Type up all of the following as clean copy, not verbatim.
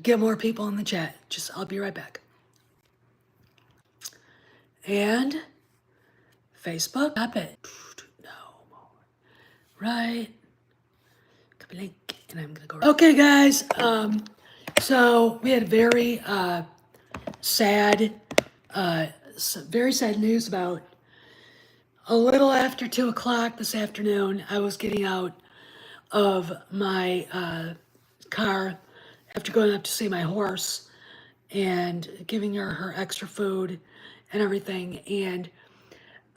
get more people in the chat. I'll be right back. And Facebook, stop it. No, right. Copy link, and I'm gonna go. Okay, guys. So we had very sad, very sad news about a little after 2 o'clock this afternoon. I was getting out of my car after going up to see my horse and giving her extra food and everything. And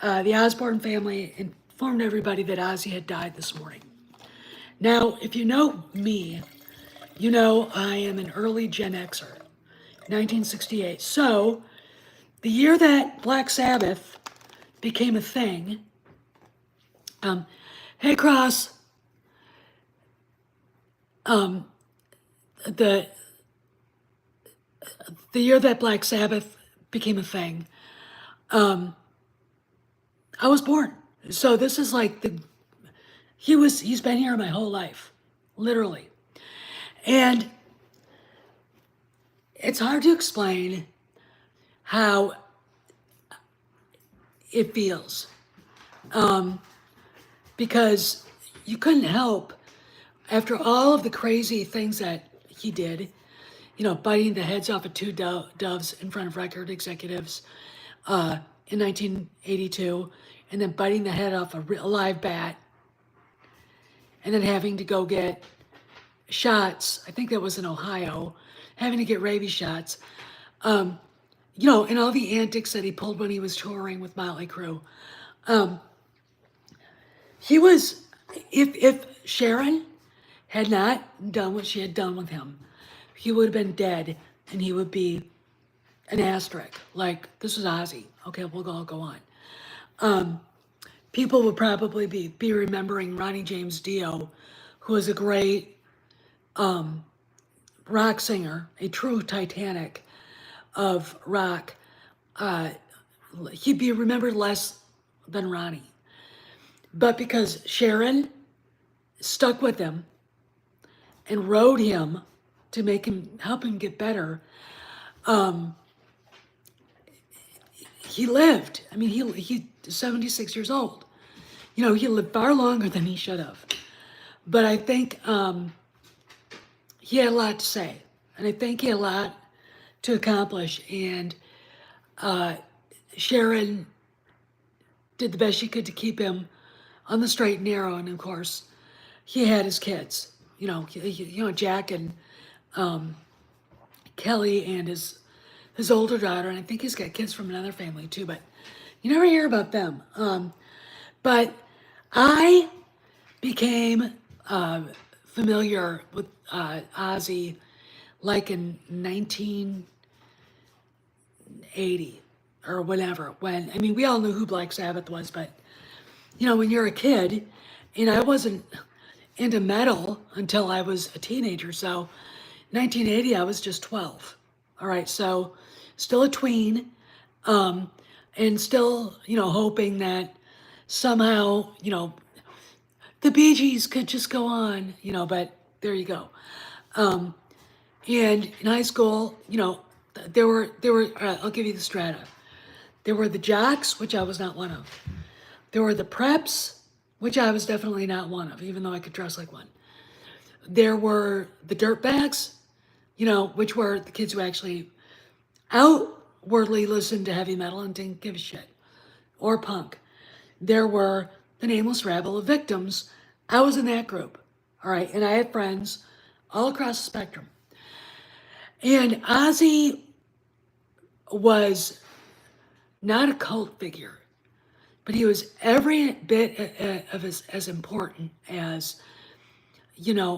the Osborne family informed everybody that Ozzy had died this morning. Now, if you know me, you know I am an early Gen Xer, 1968. So, the year that Black Sabbath became a thing, hey Cross, the year that Black Sabbath became a thing, I was born. So this is like he's been here my whole life, literally. And it's hard to explain how it feels. Because you couldn't help, after all of the crazy things that he did, biting the heads off of two doves in front of record executives in 1982, and then biting the head off a live bat, and then having to go get shots. I think that was in Ohio, having to get rabies shots. And all the antics that he pulled when he was touring with Motley Crue. He was, if Sharon had not done what she had done with him, he would have been dead, and he would be an asterisk. Like, this is Ozzy. Okay, we'll all go on. People would probably be remembering Ronnie James Dio, who was a great rock singer, a true Titanic of rock. He'd be remembered less than Ronnie. But because Sharon stuck with him and rode him to help him get better, he lived. I mean, he's 76 years old. He lived far longer than he should have. But I think he had a lot to say, and I think he had a lot to accomplish. And Sharon did the best she could to keep him on the straight and narrow. And of course, he had his kids. Jack and Kelly and his older daughter, and I think he's got kids from another family too, but you never hear about them. But I became familiar with Ozzy like in 1980 or whatever. We all knew who Black Sabbath was, but when you're a kid, and I wasn't into metal until I was a teenager. So 1980, I was just 12. All right, so still a tween, and still, hoping that somehow, the Bee Gees could just go on, but there you go. And in high school, there were, I'll give you the strata. There were the jocks, which I was not one of. There were the preps, which I was definitely not one of, even though I could dress like one. There were the dirtbags, which were the kids who actually outwardly listened to heavy metal and didn't give a shit, or punk. There were the nameless rabble of victims. I was in that group, all right, and I had friends all across the spectrum. And Ozzy was not a cult figure, but he was every bit of as important as,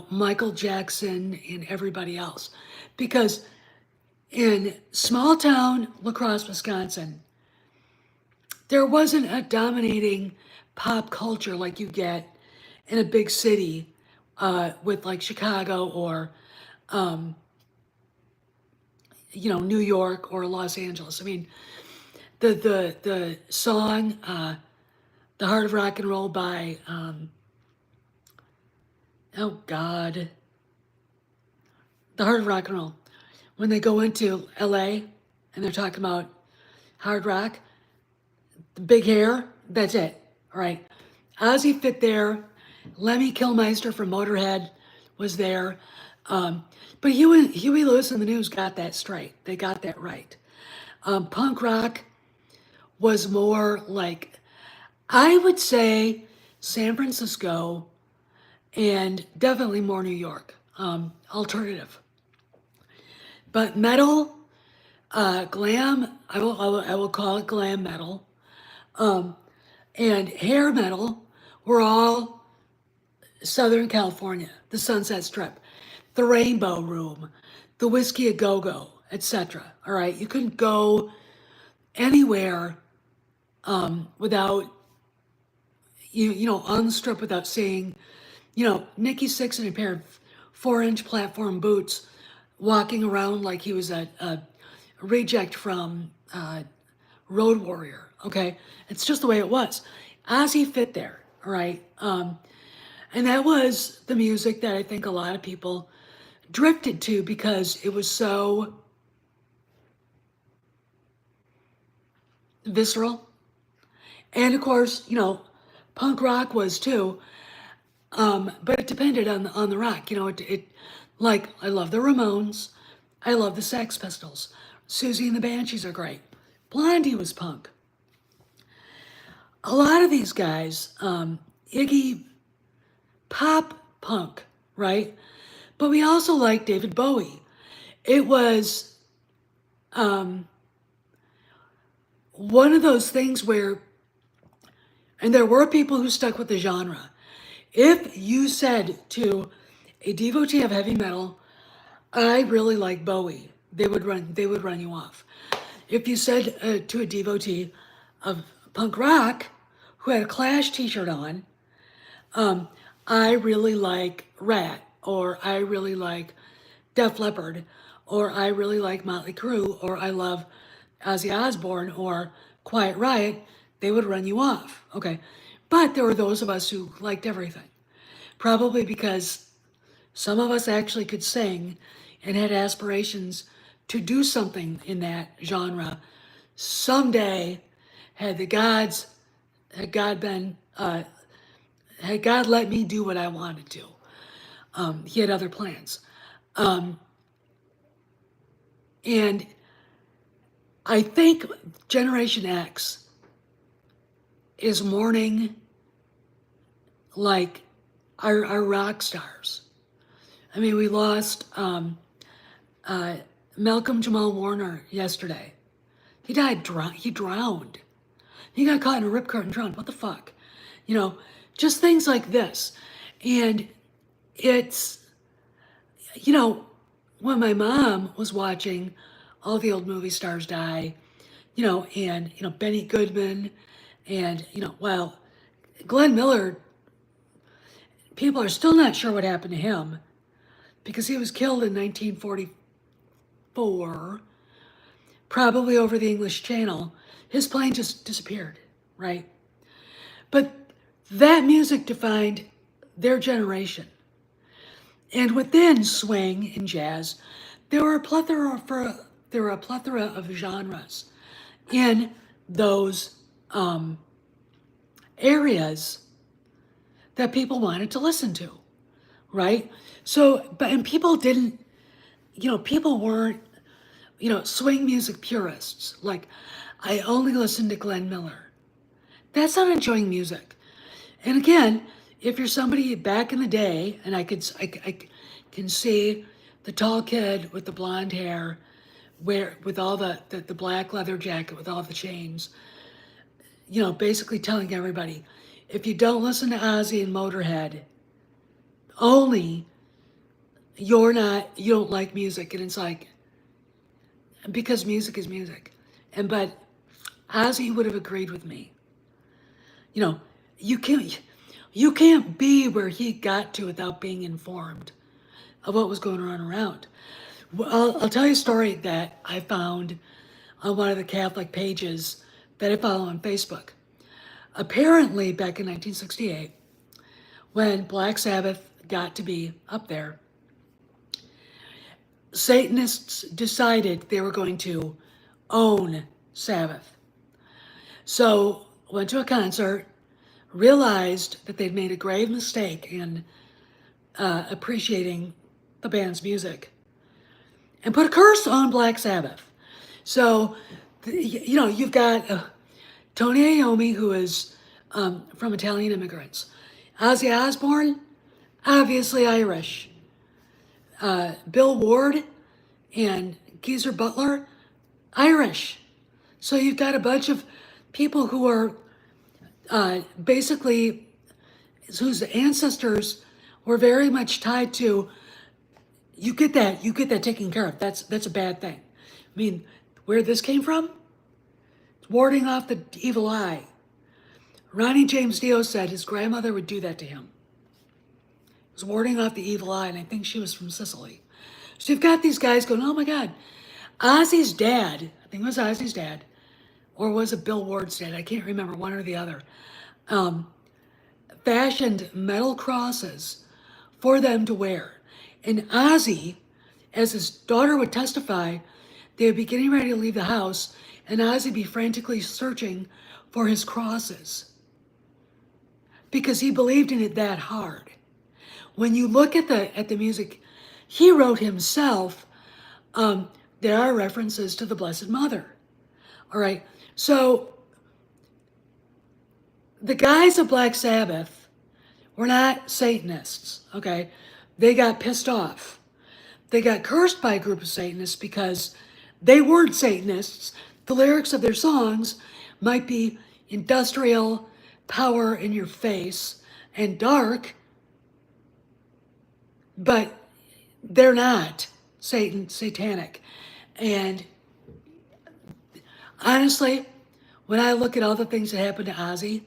Michael Jackson and everybody else. Because in small town La Crosse, Wisconsin, there wasn't a dominating pop culture like you get in a big city with like Chicago or, New York or Los Angeles. I mean, the song, The Heart of Rock and Roll by, oh God, The Heart of Rock and Roll. when they go into LA and they're talking about hard rock, the big hair, that's it. All right. Ozzy fit there. Lemmy Kilmister from Motorhead was there. But Huey Lewis and the News got that straight. They got that right. Punk rock was more like, I would say, San Francisco and definitely more New York, alternative. But metal, glam, I will call it glam metal, and hair metal were all Southern California, the Sunset Strip, the Rainbow Room, the Whiskey A Go Go, etc. All right, you couldn't go anywhere without on the strip without seeing, Nikki Sixx in a pair of 4-inch platform boots, walking around like he was a reject from Road Warrior. Okay, it's just the way it was. Ozzy fit there, all right, and that was the music that I think a lot of people drifted to because it was so visceral, and of course, punk rock was too. But it depended on the rock. It like I love the Ramones, I love the Sex Pistols, Susie and the Banshees are great. Blondie was punk. A lot of these guys, Iggy pop punk, right? But we also like David Bowie. It was one of those things where, and there were people who stuck with the genre. If you said to a devotee of heavy metal, I really like Bowie, they would run you off. If you said to a devotee of punk rock who had a Clash t-shirt on, I really like Rat, or I really like Def Leppard, or I really like Motley Crue, or I love Ozzy Osbourne, or Quiet Riot, they would run you off. Okay, but there were those of us who liked everything. Probably because some of us actually could sing and had aspirations to do something in that genre someday, had God let me do what I wanted to. He had other plans. And I think Generation X is mourning like our rock stars. I mean, we lost Malcolm Jamal Warner yesterday. He died, he drowned. He got caught in a rip current and drowned. What the fuck? Just things like this. And it's, when my mom was watching all the old movie stars die, and, Benny Goodman, and, well, Glenn Miller, people are still not sure what happened to him because he was killed in 1944, probably over the English Channel. His plane just disappeared, right? But that music defined their generation. And within swing and jazz, there were a plethora of genres in those areas that people wanted to listen to, right? So, and people didn't, people weren't, swing music purists. Like, I only listened to Glenn Miller. That's not enjoying music. And again, if you're somebody back in the day, and I can see the tall kid with the blonde hair, with all the black leather jacket with all the chains, basically telling everybody, if you don't listen to Ozzy and Motorhead, only you don't like music. And it's like, because music is music. But Ozzy would have agreed with me. You can't be where he got to without being informed of what was going on around. Well, I'll tell you a story that I found on one of the Catholic pages that I follow on Facebook. Apparently, back in 1968, when Black Sabbath got to be up there, Satanists decided they were going to own Sabbath. So went to a concert, realized that they'd made a grave mistake in appreciating the band's music, and put a curse on Black Sabbath. So, you've got Tony Iommi, who is from Italian immigrants. Ozzy Osbourne, obviously Irish. Bill Ward and Geezer Butler, Irish. So you've got a bunch of people who are basically, whose ancestors were very much tied to, you get that taken care of. That's a bad thing. I mean, where this came from? It's warding off the evil eye. Ronnie James Dio said his grandmother would do that to him. It was warding off the evil eye, and I think she was from Sicily. So you've got these guys going, oh my God, Ozzy's dad, I think it was Ozzy's dad, or was it Bill Ward's dad? I can't remember, one or the other, fashioned metal crosses for them to wear. And Ozzy, as his daughter would testify, they would be getting ready to leave the house, and Ozzy would be frantically searching for his crosses because he believed in it that hard. When you look at the music he wrote himself, there are references to the Blessed Mother. All right, so the guys of Black Sabbath were not Satanists, okay? They got pissed off. They got cursed by a group of Satanists because they weren't Satanists. The lyrics of their songs might be industrial, power in your face, and dark, but they're not satanic. And honestly, when I look at all the things that happened to Ozzy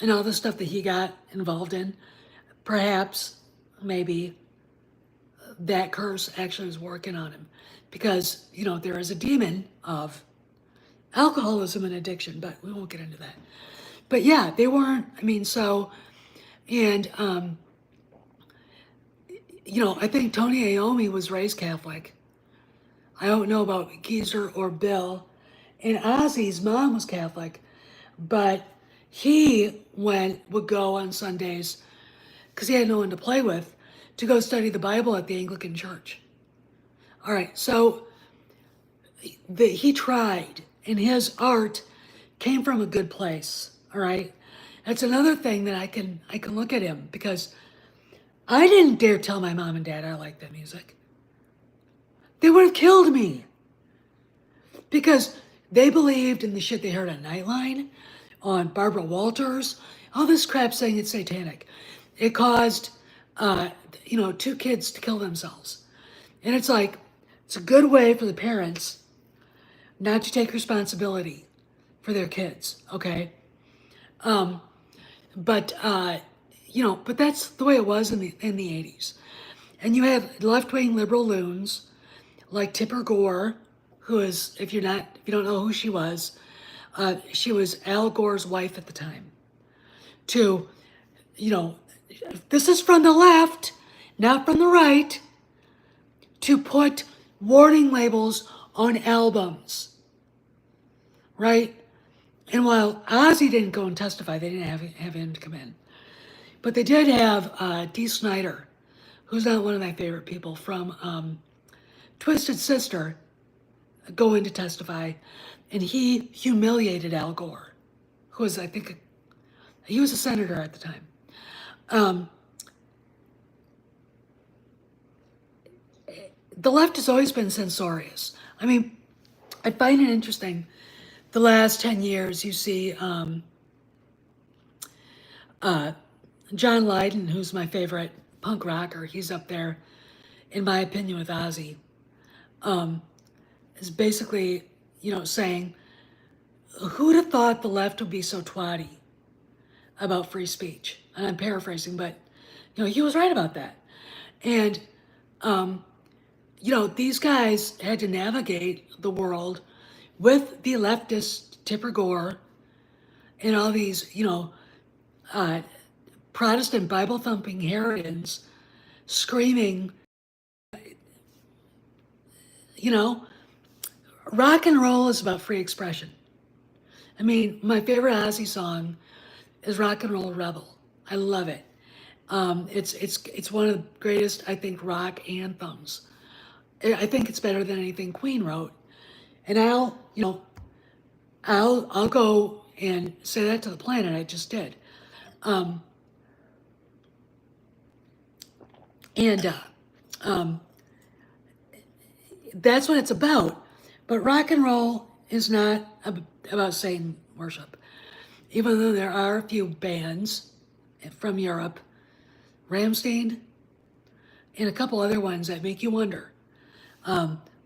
and all the stuff that he got involved in, perhaps, maybe, that curse actually was working on him. Because, there is a demon of alcoholism and addiction, but we won't get into that. But yeah, they weren't, and I think Tony Iommi was raised Catholic. I don't know about Geezer or Bill. And Ozzy's mom was Catholic, but he would go on Sundays, because he had no one to play with, to go study the Bible at the Anglican Church. All right, so he tried, and his art came from a good place. All right, that's another thing that I can look at him, because I didn't dare tell my mom and dad I liked that music. They would have killed me, because they believed in the shit they heard on Nightline, on Barbara Walters, all this crap saying it's satanic. It caused, 2 kids to kill themselves. And it's like, it's a good way for the parents not to take responsibility for their kids, okay? But that's the way it was in the 80s. And you had left-wing liberal loons like Tipper Gore, who is, if you don't know who she was Al Gore's wife at the time. This is from the left, not from the right, to put warning labels on albums, right? And while Ozzy didn't go and testify, they didn't have him to come in. But they did have Dee Snider, who's not one of my favorite people, from Twisted Sister, go in to testify. And he humiliated Al Gore, who was, I think, he was a senator at the time. The left has always been censorious. I find it interesting. The last 10 years, you see John Lydon, who's my favorite punk rocker, he's up there, in my opinion, with Ozzy, is basically, saying, who would have thought the left would be so twatty about free speech? And I'm paraphrasing, but, he was right about that. And, these guys had to navigate the world with the leftist Tipper Gore and all these, Protestant Bible-thumping Harridans screaming, you know, rock and roll is about free expression. I mean, my favorite Ozzy song is Rock and Roll Rebel. I love it. It's one of the greatest, I think, rock anthems. I think it's better than anything Queen wrote. And I'll go and say that to the planet. I just did. Um, and that's what it's about. But rock and roll is not about Satan worship. Even though there are a few bands from Europe, Rammstein, and a couple other ones that make you wonder.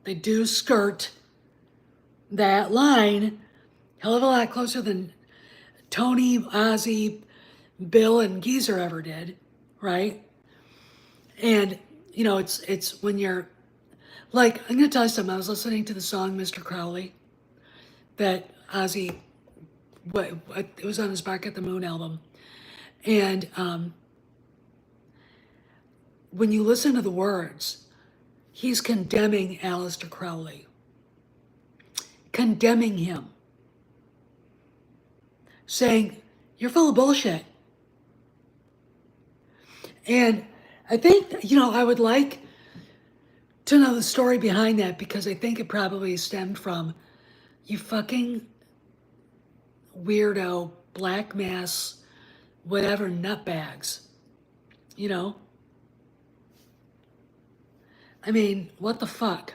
They do skirt that line hell of a lot closer than Tony, Ozzy, Bill, and Geezer ever did, right? And it's when you're like, I'm gonna tell you something. I was listening to the song "Mr. Crowley" that Ozzy, it was on his Bark at the Moon album, and when you listen to the words, he's condemning Aleister Crowley, condemning him, saying, "You're full of bullshit." And I think, I would like to know the story behind that, because I think it probably stemmed from you fucking weirdo, black mass, whatever nutbags, you know? I mean, what the fuck?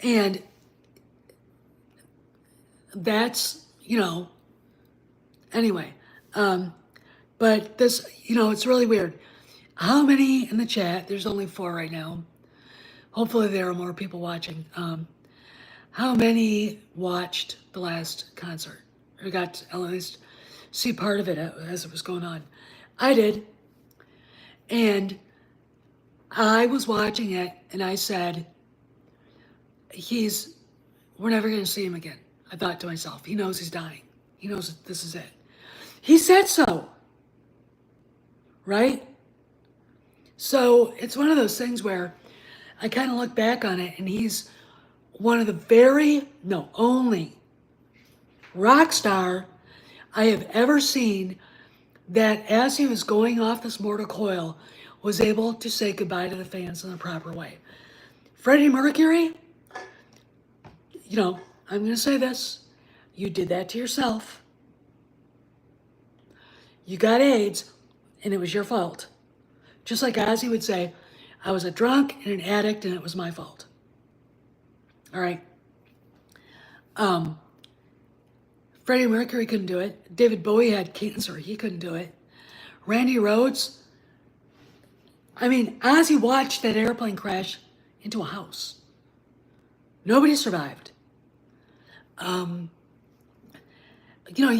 And that's, anyway. But this, it's really weird. How many in the chat? There's only 4 right now. Hopefully there are more people watching. How many watched the last concert? Or got to at least see part of it as it was going on? I did. And I was watching it and I said, we're never going to see him again. I thought to myself, he knows he's dying. He knows this is it. He said so. Right? So it's one of those things where I kind of look back on it, and he's one of the only rock star I have ever seen that, as he was going off this mortal coil, was able to say goodbye to the fans in the proper way. Freddie Mercury, I'm going to say this. You did that to yourself. You got AIDS, and it was your fault. Just like Ozzy would say, I was a drunk and an addict, and it was my fault. All right. Freddie Mercury couldn't do it. David Bowie had cancer. He couldn't do it. Randy Rhoads. I mean, Ozzy watched that airplane crash into a house. Nobody survived. You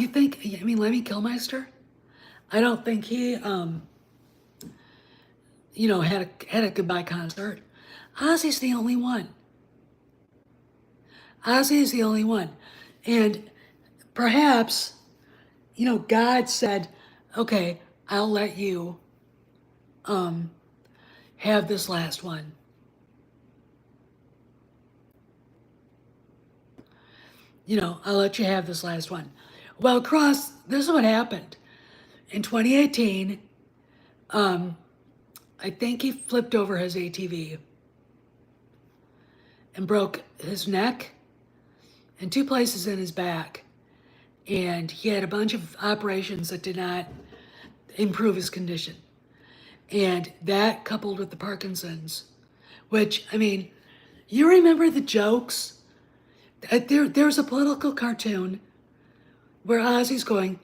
think, Lemmy Kilmister? I don't think he, had a goodbye concert. Ozzy's the only one. Ozzy is the only one. And perhaps, God said, okay, I'll let you have this last one. I'll let you have this last one. Well, Cross, this is what happened. In 2018, I think he flipped over his ATV and broke his neck and 2 places in his back. And he had a bunch of operations that did not improve his condition. And that, coupled with the Parkinson's, which, you remember the jokes? There's a political cartoon where Ozzy's going,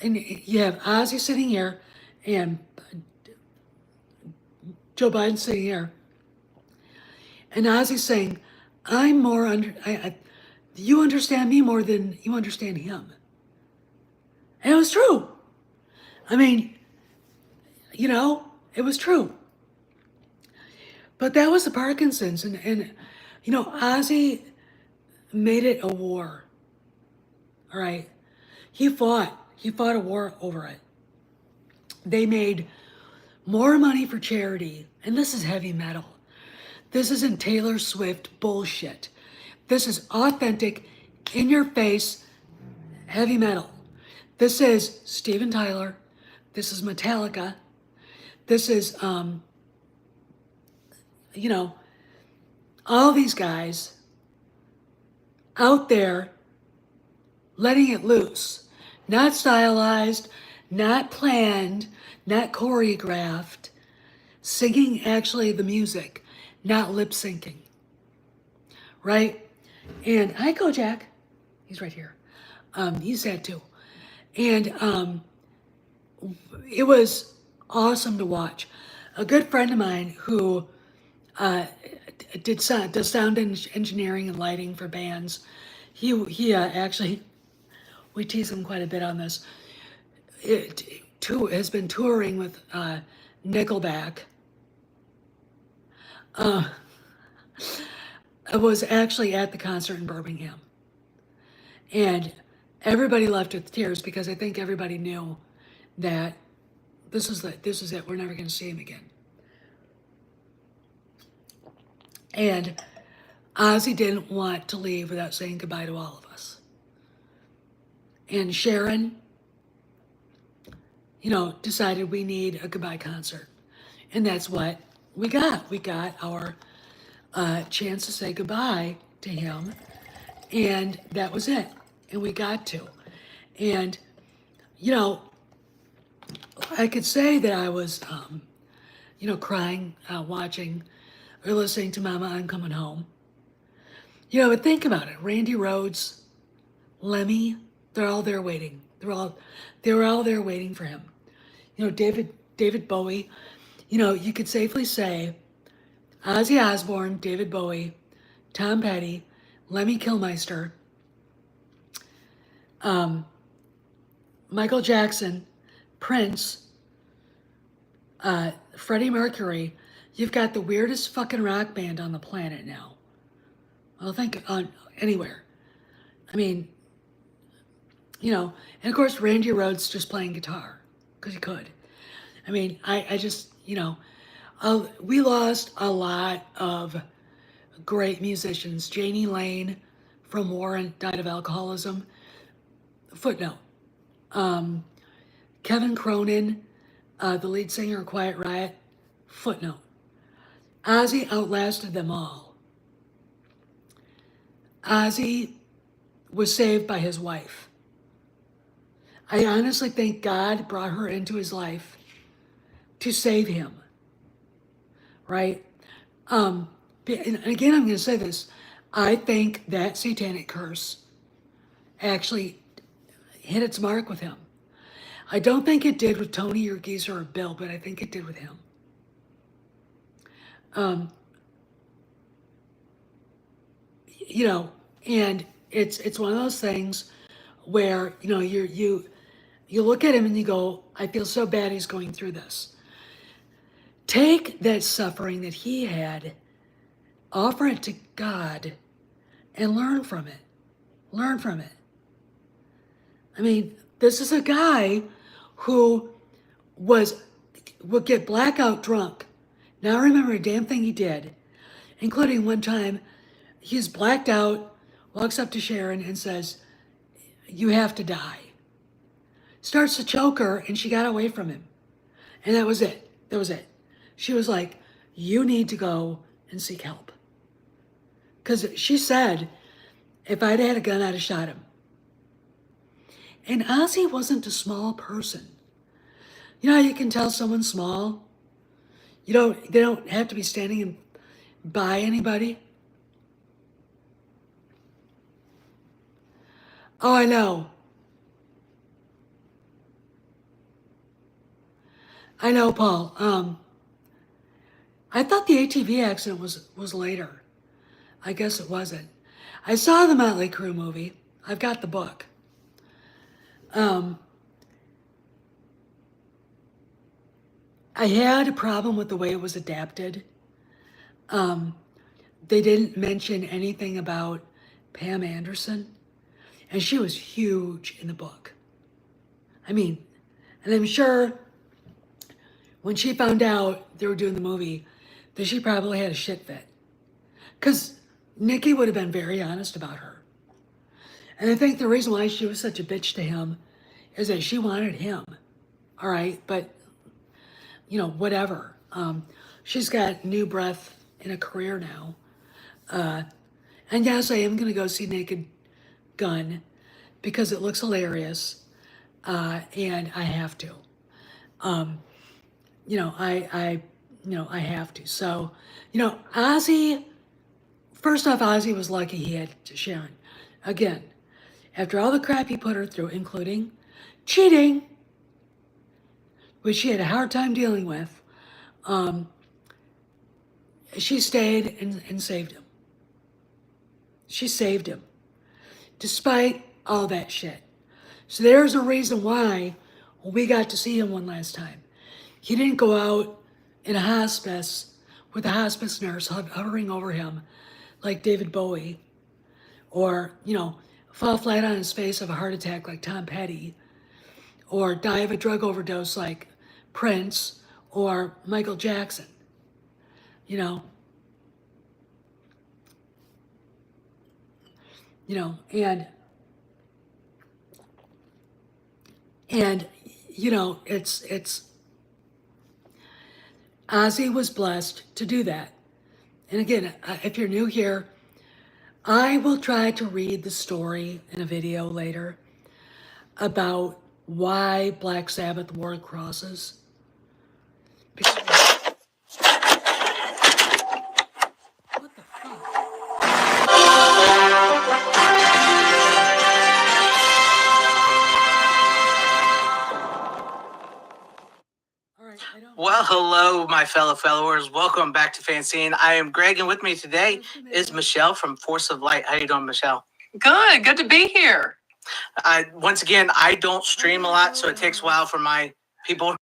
and you have Ozzy sitting here and Joe Biden sitting here, and Ozzy's saying, you understand me more than you understand him. And it was true. It was true. But that was the Parkinson's, and Ozzy made it a war. All right. He fought a war over it. They made more money for charity, and this is heavy metal. This isn't Taylor Swift bullshit. This is authentic, in your face, heavy metal. This is Steven Tyler. This is Metallica. This is, you know, all these guys out there letting it loose. Not stylized, not planned, not choreographed. Singing actually the music, not lip syncing. Right? And hi, Kojak. He's right here. He's sad too. And it was awesome to watch. A good friend of mine who does sound engineering and lighting for bands. He actually, we tease him quite a bit on this. Has been touring with Nickelback. I was actually at the concert in Birmingham, and everybody left with tears because I think everybody knew that this is it. We're never going to see him again. And Ozzy didn't want to leave without saying goodbye to all of us. And Sharon, decided we need a goodbye concert. And that's what we got. We got our chance to say goodbye to him. And that was it. And we got to. And, I could say that I was, crying, watching or listening to Mama, I'm Coming Home. But think about it. Randy Rhoads, Lemmy, they're all there waiting. They were all there waiting for him. David Bowie, you could safely say Ozzy Osbourne, David Bowie, Tom Petty, Lemmy Kilmister, Michael Jackson, Prince, Freddie Mercury. You've got the weirdest fucking rock band on the planet now. I'll think on anywhere. I mean, and of course Randy Rhoads just playing guitar because he could. I mean, I just, we lost a lot of great musicians. Janie Lane from Warrant died of alcoholism. Footnote. Kevin Cronin, the lead singer of Quiet Riot. Footnote. Ozzy outlasted them all. Ozzy was saved by his wife. I honestly think God brought her into his life to save him, right? And again, I'm going to say this. I think that satanic curse actually hit its mark with him. I don't think it did with Tony or Geezer or Bill, but I think it did with him. And it's one of those things where, you look at him and you go, I feel so bad he's going through this. Take that suffering that he had, offer it to God, and learn from it. Learn from it. I mean, this is a guy who would get blackout drunk. Now I remember a damn thing he did, including one time he's blacked out, walks up to Sharon and says, you have to die. Starts to choke her, and she got away from him. And that was it. That was it. She was like, you need to go and seek help. Because she said, if I'd had a gun, I'd have shot him. And Ozzy wasn't a small person. You know how you can tell someone's small? They don't have to be standing by anybody. Oh, I know. I know, Paul. I thought the ATV accident was later. I guess it wasn't. I saw the Motley Crue movie. I've got the book. I had a problem with the way it was adapted. They didn't mention anything about Pam Anderson, and she was huge in the book. I mean, and I'm sure when she found out they were doing the movie, that she probably had a shit fit. Because Nikki would have been very honest about her. And I think the reason why she was such a bitch to him is that she wanted him. All right, but whatever. She's got new breath in a career now. And yes, I am going to go see Naked Gun because it looks hilarious, and I have to. I have to. So, Ozzy. First off, Ozzy was lucky he had Sharon. Again, after all the crap he put her through, including cheating, which she had a hard time dealing with, she stayed and saved him. She saved him, despite all that shit. So there's a reason why we got to see him one last time. He didn't go out in a hospice with a hospice nurse hovering over him like David Bowie, or, fall flat on his face of a heart attack like Tom Petty, or die of a drug overdose like Prince or Michael Jackson. And it's Ozzy was blessed to do that. And again, if you're new here, I will try to read the story in a video later about why Black Sabbath wore crosses. Because, what the fuck? Well, hello, my fellow followers. Welcome back to Fanscene. I am Greg, and with me today is Michelle from Force of Light. How you doing, Michelle? Good to be here. Once again, I don't stream a lot, so it takes a while for my people